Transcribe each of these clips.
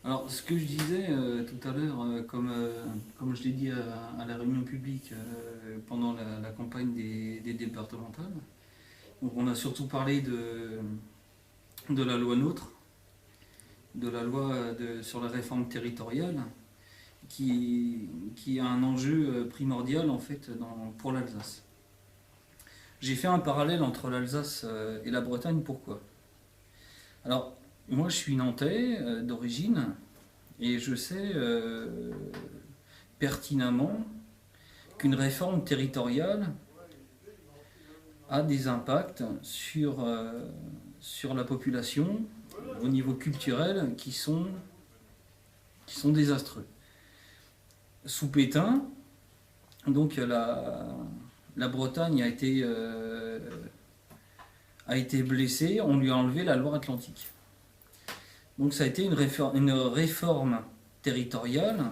Alors, ce que je disais tout à l'heure, comme je l'ai dit à la réunion publique pendant la campagne des départementales, donc on a surtout parlé de la loi NOTRe, de la loi sur la réforme territoriale, qui a un enjeu primordial en fait pour l'Alsace. J'ai fait un parallèle entre l'Alsace et la Bretagne, pourquoi? Alors, moi je suis nantais d'origine, et je sais pertinemment qu'une réforme territoriale a des impacts sur la population au niveau culturel qui sont désastreux. Sous Pétain, donc la Bretagne a été blessée, on lui a enlevé la Loire-Atlantique. Donc ça a été une réforme territoriale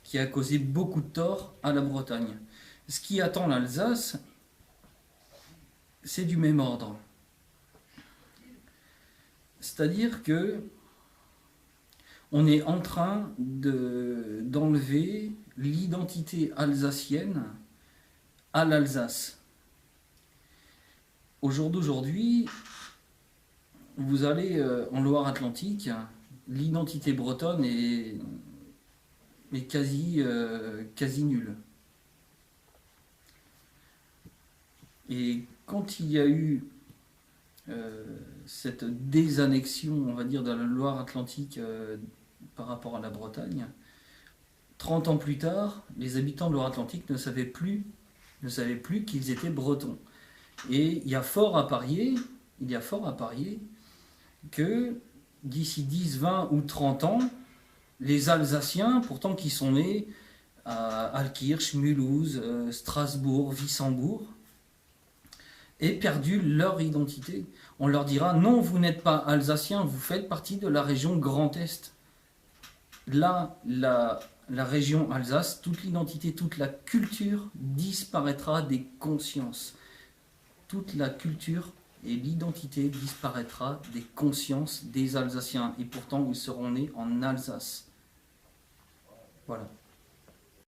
qui a causé beaucoup de tort à la Bretagne. Ce qui attend l'Alsace, c'est du même ordre. C'est-à-dire que on est en train d'enlever l'identité alsacienne à l'Alsace. Au jour d'aujourd'hui, vous allez en Loire-Atlantique, l'identité bretonne est quasi nulle. Et quand il y a eu cette désannexion, on va dire, de la Loire-Atlantique par rapport à la Bretagne, 30 ans plus tard, les habitants de Loire-Atlantique ne savaient plus qu'ils étaient bretons. Et il y a fort à parier que d'ici 10, 20 ou 30 ans, les Alsaciens, pourtant qui sont nés à Altkirch, Mulhouse, Strasbourg, Wissembourg, aient perdu leur identité. On leur dira non, vous n'êtes pas Alsaciens, vous faites partie de la région Grand Est. Là, la région Alsace, toute l'identité, toute la culture disparaîtra des consciences. Toute la culture et l'identité disparaîtra des consciences des Alsaciens. Et pourtant, ils seront nés en Alsace. Voilà.